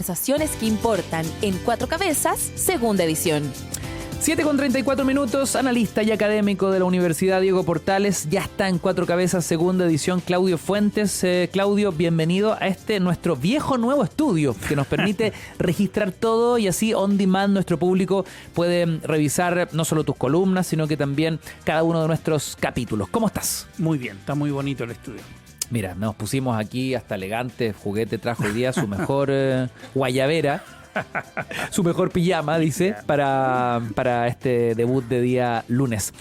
conversaciones que importan en Cuatro Cabezas, segunda edición. 7:34, analista y académico de la Universidad Diego Portales, ya está en Cuatro Cabezas, segunda edición, Claudio Fuentes. Claudio, bienvenido a nuestro viejo nuevo estudio, que nos permite registrar todo y así on demand nuestro público puede revisar no solo tus columnas, sino que también cada uno de nuestros capítulos. ¿Cómo estás? Muy bien, está muy bonito el estudio. Mira, nos pusimos aquí hasta elegante, Juguete trajo hoy día su mejor guayabera. Su mejor pijama, dice, para este debut de día lunes.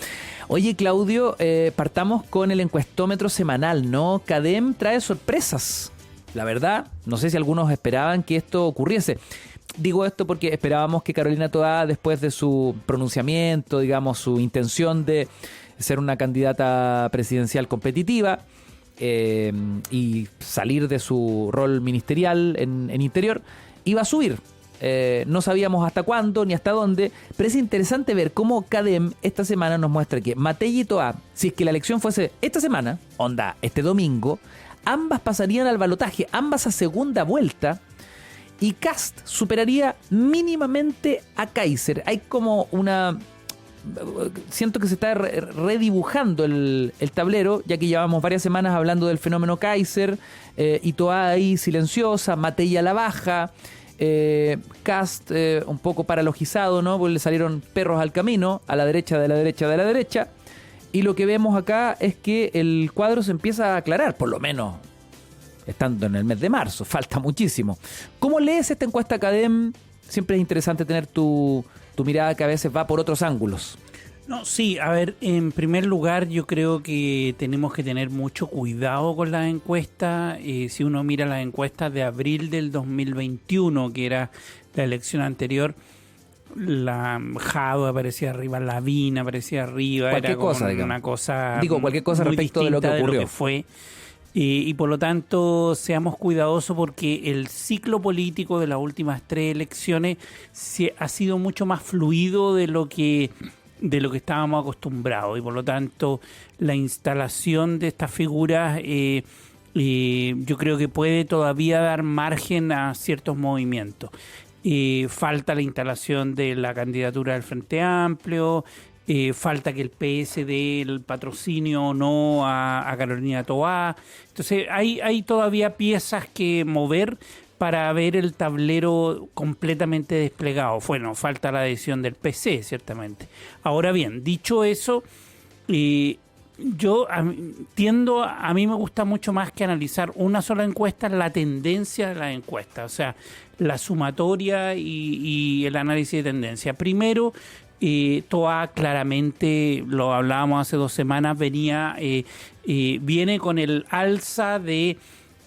Oye, Claudio, partamos con el encuestómetro semanal, ¿no? CADEM trae sorpresas. La verdad, no sé si algunos esperaban que esto ocurriese. Digo esto porque esperábamos que Carolina Toá, después de su pronunciamiento, digamos, su intención de ser una candidata presidencial competitiva y salir de su rol ministerial en Interior, iba a subir. No sabíamos hasta cuándo ni hasta dónde, pero es interesante ver cómo CADEM esta semana nos muestra que Matei y Toá, si es que la elección fuese esta semana, este domingo, ambas pasarían al balotaje, ambas a segunda vuelta, y Kast superaría mínimamente a Kaiser. Hay como siento que se está redibujando el tablero, ya que llevamos varias semanas hablando del fenómeno Kaiser, y Toá ahí silenciosa, Matei a la baja, Kast un poco paralogizado, ¿no? Porque le salieron perros al camino, a la derecha, de la derecha, de la derecha. Y lo que vemos acá es que el cuadro se empieza a aclarar, por lo menos estando en el mes de marzo. Falta muchísimo. ¿Cómo lees esta encuesta CADEM? Siempre es interesante tener tu mirada, que a veces va por otros ángulos. No, sí, a ver, en primer lugar yo creo que tenemos que tener mucho cuidado con las encuestas. Si uno mira las encuestas de abril del 2021, que era la elección anterior, la Jado aparecía arriba, Lavín aparecía arriba, cualquier era cosa, una cosa cualquier cosa respecto de lo que ocurrió. De lo que fue. Y por lo tanto seamos cuidadosos, porque el ciclo político de las últimas 3 elecciones ha sido mucho más fluido de lo que estábamos acostumbrados, y por lo tanto la instalación de estas figuras yo creo que puede todavía dar margen a ciertos movimientos. Falta la instalación de la candidatura del Frente Amplio, falta que el PS dé el patrocinio o no a Carolina Toá. Entonces hay todavía piezas que mover para ver el tablero completamente desplegado. Bueno, falta la adhesión del PC, ciertamente. Ahora bien, dicho eso, yo tiendo, a mí me gusta mucho más que analizar una sola encuesta, la tendencia de la encuesta, o sea, la sumatoria y el análisis de tendencia. Primero, Toá claramente, lo hablábamos hace 2 semanas, viene con el alza de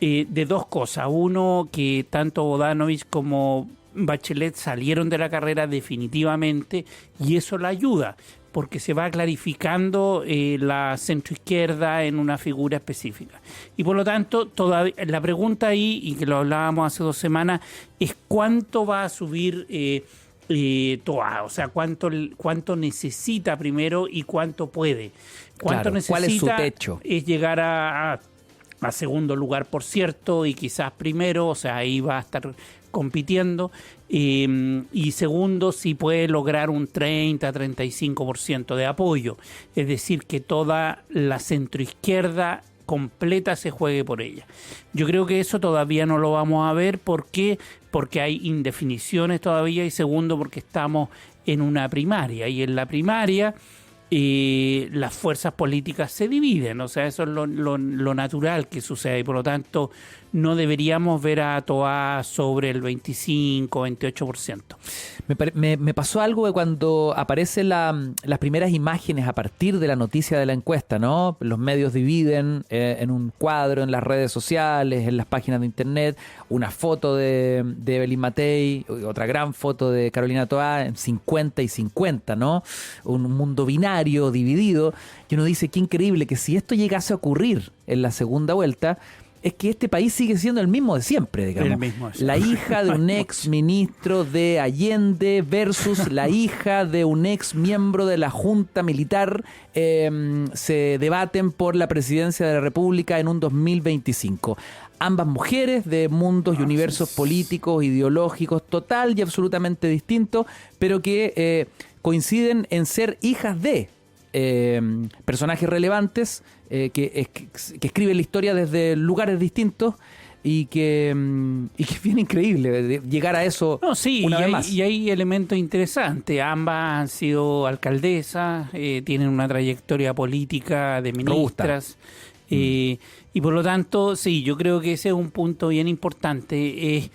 2 cosas. Uno, que tanto Bodanovich como Bachelet salieron de la carrera definitivamente, y eso la ayuda, porque se va clarificando la centroizquierda en una figura específica. Y por lo tanto, todavía la pregunta ahí, y que lo hablábamos hace 2 semanas, es cuánto va a subir Toá, o sea, cuánto necesita primero y cuánto puede. Claro, Necesita, ¿cuál es su techo? Es llegar a segundo lugar, por cierto, y quizás primero, o sea, ahí va a estar compitiendo, y segundo, si puede lograr un 30-35% de apoyo, es decir, que toda la centroizquierda completa se juegue por ella. Yo creo que eso todavía no lo vamos a ver. ¿Por qué? Porque hay indefiniciones todavía, y segundo, porque estamos en una primaria, y en la primaria las fuerzas políticas se dividen, o sea, eso es lo natural que sucede, y por lo tanto no deberíamos ver a Toá sobre el 25-28%. Me pasó algo de cuando aparecen las primeras imágenes a partir de la noticia de la encuesta, ¿no? Los medios dividen en un cuadro, en las redes sociales, en las páginas de internet, una foto de Evelyn Matei, otra gran foto de Carolina Toá, en 50 y 50, ¿no? Un mundo binario, dividido, y uno dice, qué increíble que si esto llegase a ocurrir en la segunda vuelta, es que este país sigue siendo el mismo de siempre, digamos. El mismo de siempre. La hija de un ex ministro de Allende versus la hija de un ex miembro de la Junta Militar se debaten por la presidencia de la República en un 2025. Ambas mujeres de mundos y universos políticos, ideológicos, total y absolutamente distintos, pero que coinciden en ser hijas de personajes relevantes que escriben la historia desde lugares distintos y que es bien increíble llegar a eso una vez más. Y hay elementos interesantes. Ambas han sido alcaldesas, tienen una trayectoria política de ministras. Y por lo tanto, sí, yo creo que ese es un punto bien importante, es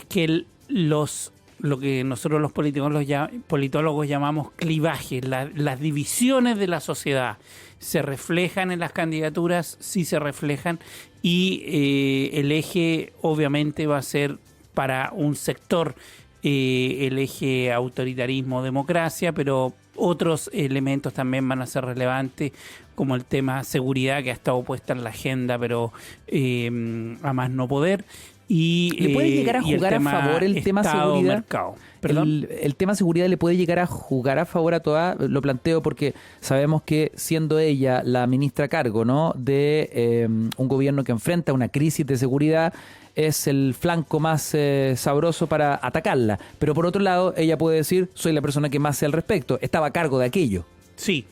que lo que nosotros los politólogos llamamos clivajes, las divisiones de la sociedad, se reflejan en las candidaturas, sí se reflejan, y el eje obviamente va a ser para un sector el eje autoritarismo-democracia, pero otros elementos también van a ser relevantes, como el tema seguridad, que ha estado puesta en la agenda, pero a más no poder. Y ¿le puede llegar a jugar a favor el tema seguridad? Mercado. ¿Perdón? El tema seguridad le puede llegar a jugar a favor a toda. Lo planteo porque sabemos que siendo ella la ministra a cargo, ¿no?, de un gobierno que enfrenta una crisis de seguridad, es el flanco más sabroso para atacarla. Pero por otro lado, ella puede decir, soy la persona que más sé al respecto. Estaba a cargo de aquello. Sí,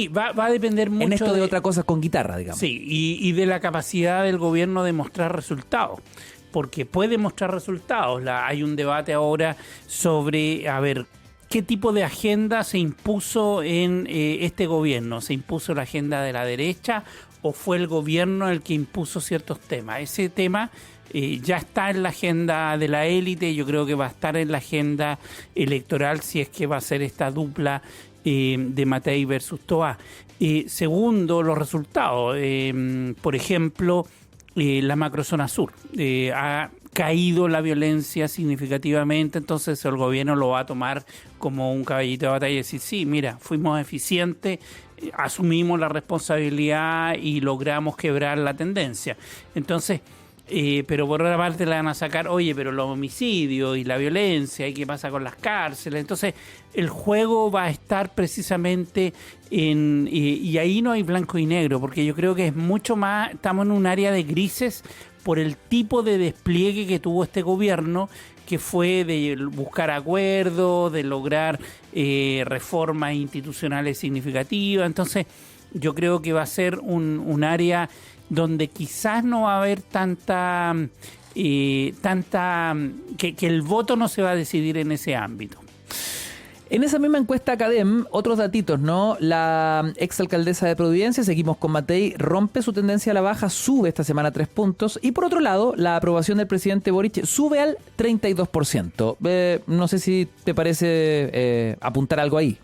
va a depender mucho en esto de otra cosa con guitarra, digamos. Sí, y de la capacidad del gobierno de mostrar resultados. Porque puede mostrar resultados. Hay un debate ahora sobre, ¿qué tipo de agenda se impuso en este gobierno? ¿Se impuso la agenda de la derecha o fue el gobierno el que impuso ciertos temas? Ese tema ya está en la agenda de la élite, yo creo que va a estar en la agenda electoral si es que va a ser esta dupla de Matei versus Toá. Segundo, los resultados. Por ejemplo, la macrozona sur. Ha caído la violencia significativamente, entonces el gobierno lo va a tomar como un caballito de batalla y decir, sí, mira, fuimos eficientes, asumimos la responsabilidad y logramos quebrar la tendencia. Entonces, pero por otra parte le van a sacar, oye, pero los homicidios y la violencia y qué pasa con las cárceles. Entonces el juego va a estar precisamente y ahí no hay blanco y negro, porque yo creo que es mucho más, estamos en un área de grises por el tipo de despliegue que tuvo este gobierno, que fue de buscar acuerdos, de lograr reformas institucionales significativas. Entonces yo creo que va a ser un área donde quizás no va a haber tanta que el voto no se va a decidir en ese ámbito. En esa misma encuesta Academ, otros datitos, ¿no? La exalcaldesa de Providencia, seguimos con Matei, rompe su tendencia a la baja, sube esta semana 3 puntos. Y por otro lado, la aprobación del presidente Boric sube al 32%. No sé si te parece apuntar algo ahí.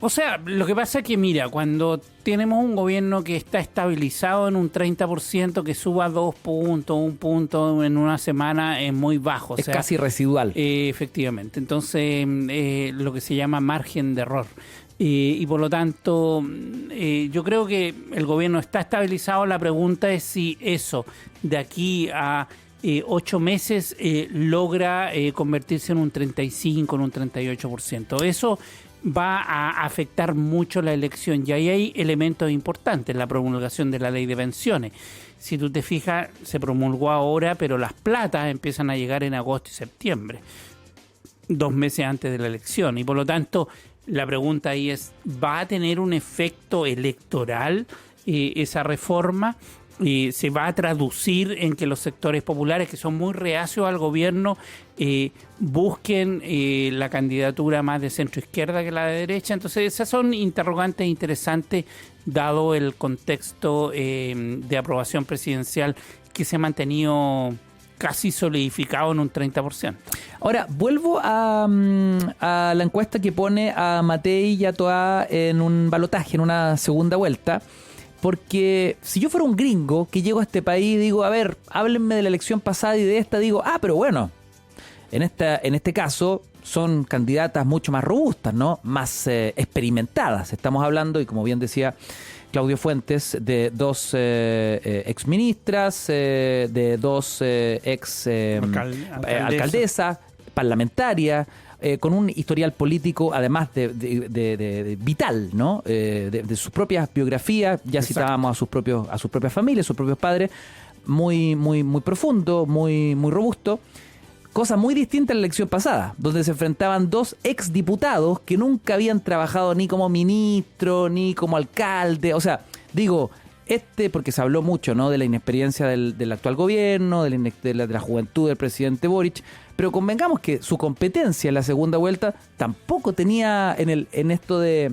O sea, lo que pasa es que, mira, cuando tenemos un gobierno que está estabilizado en un 30%, que suba 2 puntos, 1 punto en una semana es muy bajo. Es casi residual. Efectivamente. Entonces, lo que se llama margen de error. Y por lo tanto, yo creo que el gobierno está estabilizado. La pregunta es si eso, de aquí a 8 meses, logra convertirse en un 35%, en un 38%. Eso va a afectar mucho la elección y ahí hay elementos importantes, la promulgación de la ley de pensiones. Si tú te fijas, se promulgó ahora, pero las platas empiezan a llegar en agosto y septiembre, 2 meses antes de la elección, y por lo tanto la pregunta ahí es, ¿va a tener un efecto electoral esa reforma? Se va a traducir en que los sectores populares, que son muy reacios al gobierno, busquen la candidatura más de centro izquierda que la de derecha. Entonces esas son interrogantes interesantes dado el contexto de aprobación presidencial que se ha mantenido casi solidificado en un 30%. Ahora, vuelvo a la encuesta que pone a Matei y a Toá en un balotaje, en una segunda vuelta. Porque si yo fuera un gringo que llego a este país y digo, a ver, háblenme de la elección pasada y de esta, digo, pero bueno, en este caso son candidatas mucho más robustas, ¿no? Más experimentadas. Estamos hablando, y como bien decía Claudio Fuentes, de 2 exministras, de 2 alcaldesas, parlamentarias, con un historial político, además de vital, ¿no? De sus propias biografías. Ya Exacto. Citábamos a sus propias familias, sus propios padres, muy profundo, muy robusto. Cosa muy distinta a la elección pasada, donde se enfrentaban 2 exdiputados que nunca habían trabajado ni como ministro, ni como alcalde. O sea, digo, porque se habló mucho, ¿no?, de la inexperiencia del actual gobierno, de la juventud del presidente Boric, pero convengamos que su competencia en la segunda vuelta tampoco tenía en esto de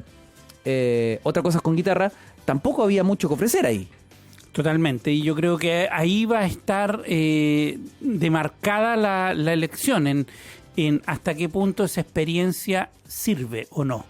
otra cosa con guitarra, tampoco había mucho que ofrecer ahí. Totalmente, y yo creo que ahí va a estar demarcada la elección en hasta qué punto esa experiencia sirve o no.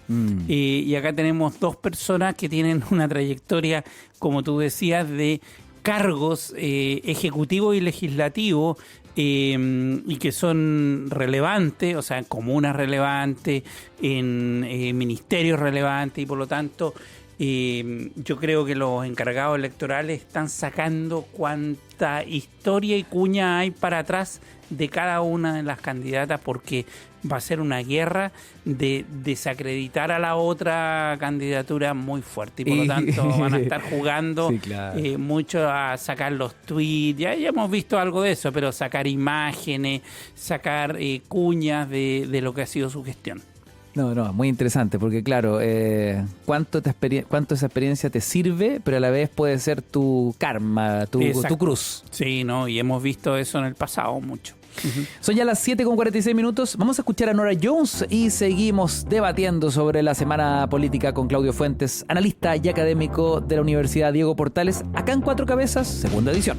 Y acá tenemos 2 personas que tienen una trayectoria, como tú decías, de cargos ejecutivos y legislativos y que son relevantes, o sea, en comunas relevantes, en ministerios relevantes, y por lo tanto yo creo que los encargados electorales están sacando cuánta historia y cuña hay para atrás de cada una de las candidatas, porque va a ser una guerra de desacreditar a la otra candidatura muy fuerte, y por lo tanto van a estar jugando sí, claro. Mucho a sacar los tweets, ya hemos visto algo de eso, pero sacar imágenes, sacar cuñas de lo que ha sido su gestión. No, muy interesante, porque claro, cuánto esa experiencia te sirve, pero a la vez puede ser tu karma, tu cruz. Sí, no, y hemos visto eso en el pasado mucho. Uh-huh. Son ya las 7:46. Vamos a escuchar a Nora Jones y seguimos debatiendo sobre la semana política con Claudio Fuentes, analista y académico de la Universidad Diego Portales, acá en Cuatro Cabezas, segunda edición.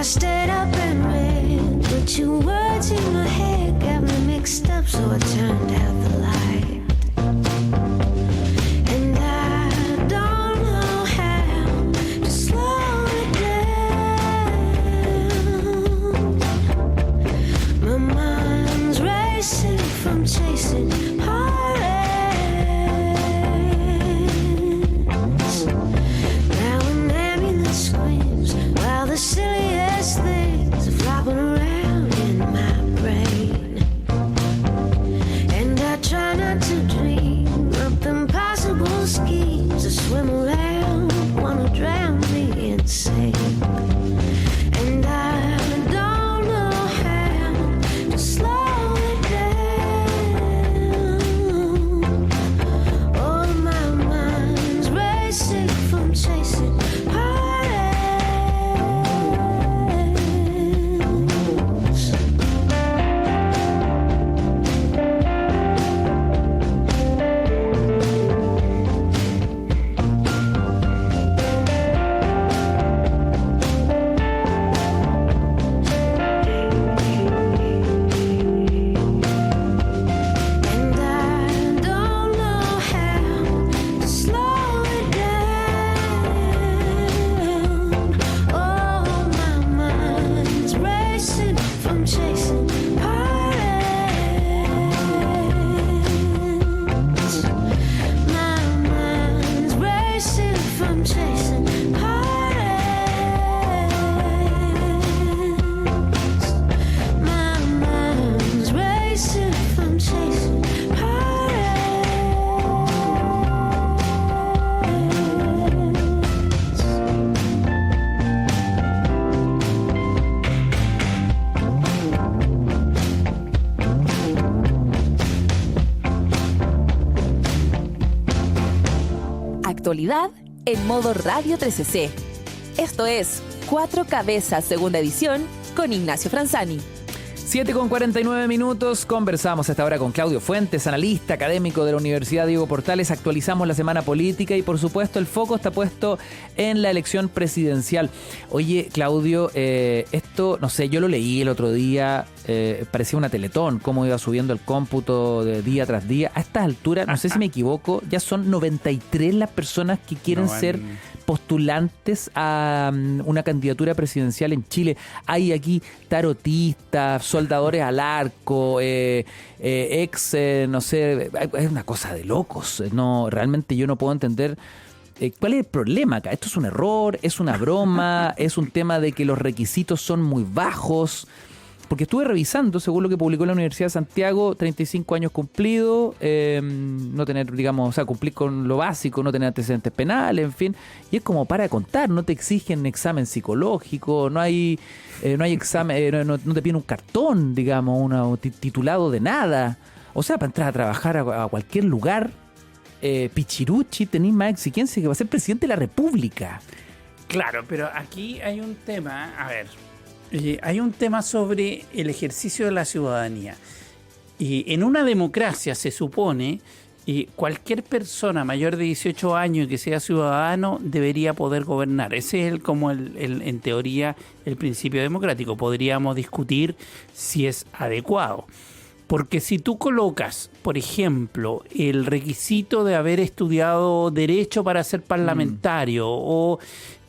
Stayed up and read, but your words in my head got me mixed up, so I turned out the light. And I don't know how to slow it down. My mind's racing from chasing heartaches. Now an ambulance screams while the silliest things are flopping around in my brain. And I try not to dream up impossible schemes that swim around, wanna drown me insane. And I don't know how to slow it down. Oh, my mind's racing from chasing Actualidad en modo Radio 13C. Esto es Cuatro Cabezas, segunda edición, con Ignacio Franzani. 7:49. Conversamos a esta hora con Claudio Fuentes, analista académico de la Universidad Diego Portales. Actualizamos la semana política y, por supuesto, el foco está puesto en la elección presidencial. Oye, Claudio, esto, no sé, yo lo leí el otro día, parecía una Teletón, cómo iba subiendo el cómputo de día tras día. A estas alturas, no sé si me equivoco, ya son 93 las personas que quieren ser postulantes a una candidatura presidencial en Chile. Hay aquí tarotistas, soldadores al arco, no sé, es una cosa de locos. No, realmente yo no puedo entender cuál es el problema acá. ¿Esto es un error? ¿Es una broma? ¿Es un tema de que los requisitos son muy bajos? Porque estuve revisando, según lo que publicó la Universidad de Santiago, 35 años cumplidos, no tener, digamos, o sea, cumplir con lo básico, no tener antecedentes penales, en fin. Y es como para contar, no te exigen examen psicológico, no hay examen, no te piden un cartón, digamos, titulado de nada. O sea, para entrar a trabajar a cualquier lugar, Pichiruchi, tenés más exigencia que va a ser presidente de la República. Claro, pero aquí hay un tema, a ver, hay un tema sobre el ejercicio de la ciudadanía. En una democracia se supone cualquier persona mayor de 18 años y que sea ciudadano debería poder gobernar. Ese es en teoría el principio democrático. Podríamos discutir si es adecuado. Porque si tú colocas, por ejemplo, el requisito de haber estudiado Derecho para ser parlamentario o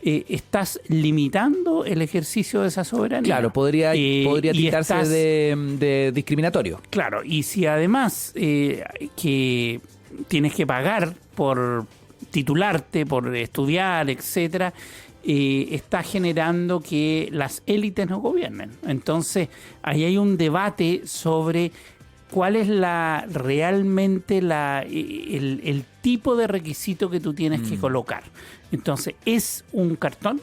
estás limitando el ejercicio de esa soberanía. Claro, podría tildarse de discriminatorio. Claro, y si además que tienes que pagar por titularte, por estudiar, etcétera, está generando que las élites no gobiernen. Entonces, ahí hay un debate sobre cuál es realmente el tipo de requisito que tú tienes que colocar. Entonces, ¿es un cartón?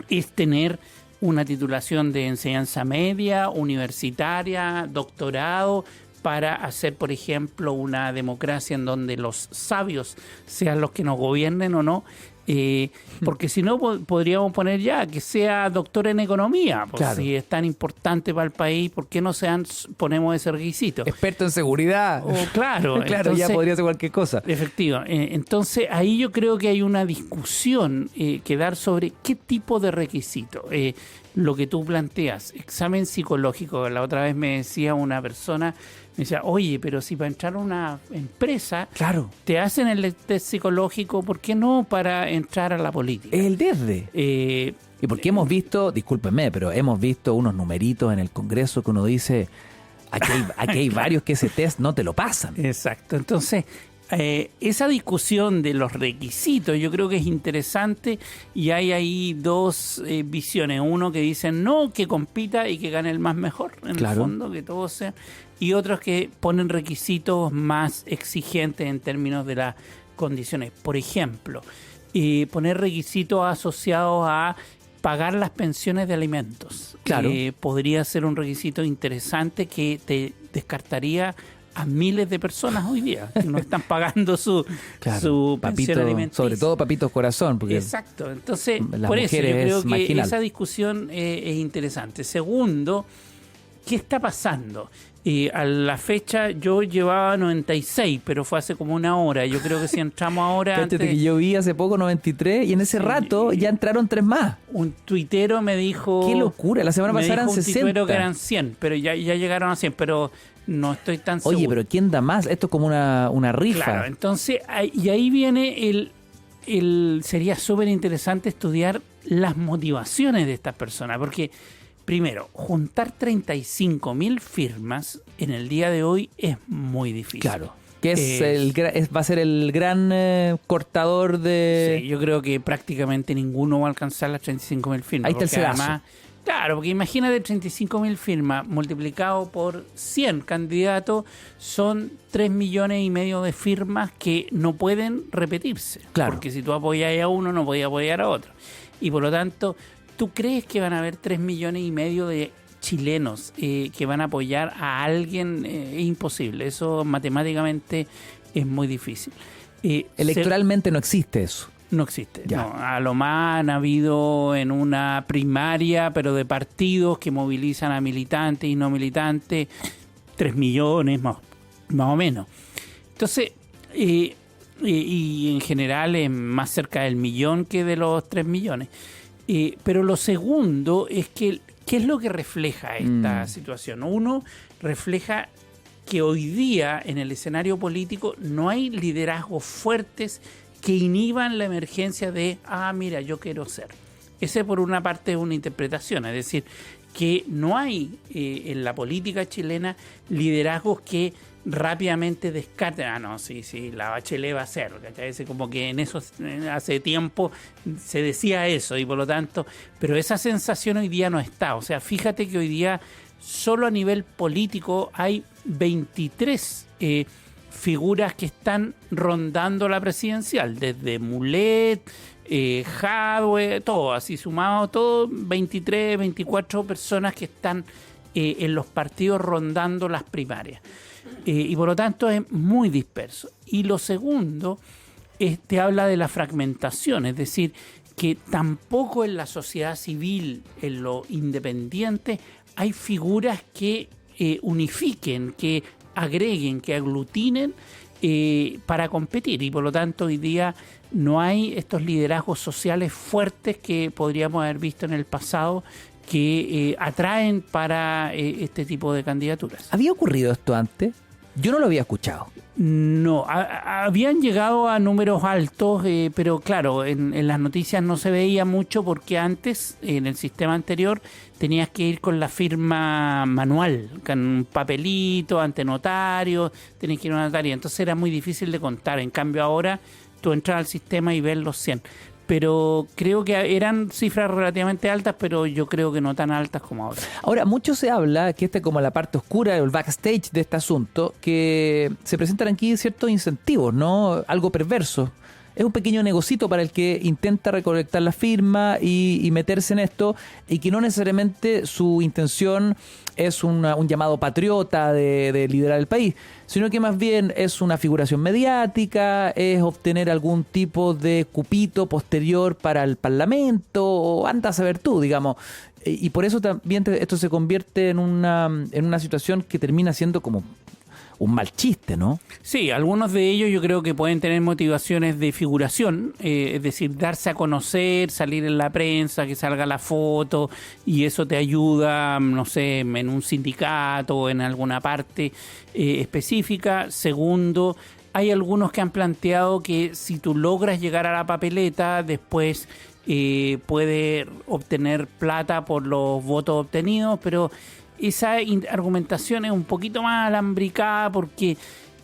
¿Es tener una titulación de enseñanza media, universitaria, doctorado, para hacer, por ejemplo, una democracia en donde los sabios sean los que nos gobiernen o no? Porque si no, podríamos poner ya que sea doctor en economía. Pues claro. Si es tan importante para el país, ¿por qué no ponemos ese requisito? Experto en seguridad. Claro. Claro, entonces, ya podría ser cualquier cosa. Efectivo. Entonces, ahí yo creo que hay una discusión que dar sobre qué tipo de requisito. Lo que tú planteas, examen psicológico. La otra vez me decía una persona, me decía, oye, pero si para entrar a una empresa, claro, te hacen el test psicológico, ¿por qué no para entrar a la política? Es el desde. Y porque hemos visto, discúlpenme, pero hemos visto unos numeritos en el Congreso que uno dice, aquí hay varios que ese test no te lo pasan. Exacto. Entonces, esa discusión de los requisitos yo creo que es interesante y hay ahí dos visiones. Uno que dicen no, que compita y que gane el más mejor, en el fondo, que todo sea. Y otros que ponen requisitos más exigentes en términos de las condiciones. Por ejemplo, poner requisitos asociados a pagar las pensiones de alimentos. Claro. Podría ser un requisito interesante que te descartaría a miles de personas hoy día que no están pagando su pensión alimenticia. Sobre todo papitos corazón. Porque exacto. Entonces, por eso yo creo que marginal. Esa discusión es interesante. Segundo, ¿qué está pasando? A la fecha yo llevaba 96, pero fue hace como una hora. Yo creo que si entramos ahora... Fíjate que yo vi hace poco 93 y en ese rato ya entraron 3 más. Un tuitero me dijo... ¡Qué locura! La semana pasada eran 60. Un tuitero que eran 100, pero ya llegaron a 100, pero no estoy tan seguro. Oye, pero ¿quién da más? Esto es como una rifa. Claro, entonces, y ahí viene sería súper interesante estudiar las motivaciones de estas personas, porque... Primero, juntar 35.000 firmas en el día de hoy es muy difícil. Claro. Que va a ser el gran cortador de... Sí, yo creo que prácticamente ninguno va a alcanzar las 35.000 firmas. Ahí está el sedazo. Claro, porque imagínate 35.000 firmas multiplicado por 100 candidatos, son 3,5 millones de firmas que no pueden repetirse. Claro. Porque si tú apoyas a uno, no podías apoyar a otro. Y por lo tanto... ¿Tú crees que van a haber 3,5 millones de chilenos que van a apoyar a alguien? Es imposible. Eso matemáticamente es muy difícil. Electoralmente no existe eso. No existe. No, a lo más han habido en una primaria, pero de partidos que movilizan a militantes y no militantes, 3 millones más o menos. Entonces, y en general es más cerca del millón que de los 3 millones. Pero lo segundo es que ¿Qué es lo que refleja esta situación? Uno, refleja que hoy día en el escenario político no hay liderazgos fuertes que inhiban la emergencia de, mira, yo quiero ser. Ese por una parte es una interpretación, es decir, que no hay en la política chilena liderazgos que rápidamente descarten, sí, la Bachelet va a ser, ¿cachai? Ese como que en eso hace tiempo se decía eso y por lo tanto, pero esa sensación hoy día no está. O sea, fíjate que hoy día solo a nivel político hay 23 figuras que están rondando la presidencial, desde Mulet, Jadwe, todo, así sumado todo, 23, 24 personas que están en los partidos rondando las primarias. Y por lo tanto es muy disperso. Y lo segundo, te habla de la fragmentación, es decir, que tampoco en la sociedad civil, en lo independiente, hay figuras que unifiquen, que agreguen, que aglutinen para competir. Y por lo tanto hoy día no hay estos liderazgos sociales fuertes que podríamos haber visto en el pasado que atraen para este tipo de candidaturas. ¿Había ocurrido esto antes? Yo no lo había escuchado. No, habían llegado a números altos, pero claro, en las noticias no se veía mucho porque antes, en el sistema anterior, tenías que ir con la firma manual, con un papelito ante notario, tenías que ir a una notaria, entonces era muy difícil de contar. En cambio ahora tú entras al sistema y ves los 100. Pero creo que eran cifras relativamente altas, pero yo creo que no tan altas como ahora. Ahora, mucho se habla, que esta es como la parte oscura, el backstage de este asunto, que se presentan aquí ciertos incentivos, ¿no? Algo perverso. Es un pequeño negocito para el que intenta recolectar la firma y meterse en esto, y que no necesariamente su intención es un llamado patriota de liderar el país, sino que más bien es una figuración mediática, es obtener algún tipo de cupito posterior para el Parlamento, o anda a saber tú, digamos. Y por eso también esto se convierte en una situación que termina siendo como un mal chiste, ¿no? Sí, algunos de ellos yo creo que pueden tener motivaciones de figuración, es decir, darse a conocer, salir en la prensa, que salga la foto y eso te ayuda, no sé, en un sindicato o en alguna parte específica. Segundo, hay algunos que han planteado que si tú logras llegar a la papeleta, después puedes obtener plata por los votos obtenidos, pero esa argumentación es un poquito más alambricada porque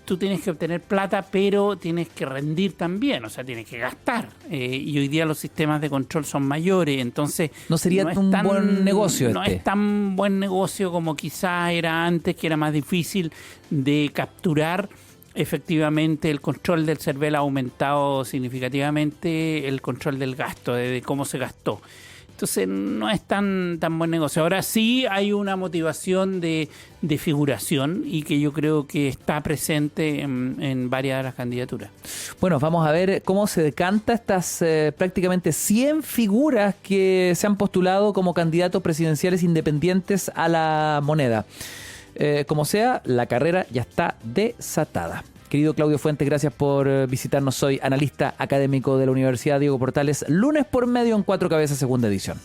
tú tienes que obtener plata, pero tienes que rendir también, o sea, tienes que gastar. Y hoy día los sistemas de control son mayores, entonces no sería un buen negocio. No es tan buen negocio como quizás era antes, que era más difícil de capturar. Efectivamente, el control del CERVEL ha aumentado significativamente el control del gasto, de cómo se gastó. Entonces no es tan buen negocio. Ahora sí hay una motivación de figuración y que yo creo que está presente en varias de las candidaturas. Bueno, vamos a ver cómo se decanta estas prácticamente 100 figuras que se han postulado como candidatos presidenciales independientes a la moneda. Como sea, la carrera ya está desatada. Querido Claudio Fuentes, gracias por visitarnos. Soy analista académico de la Universidad Diego Portales, lunes por medio en 4 Cabezas, segunda edición.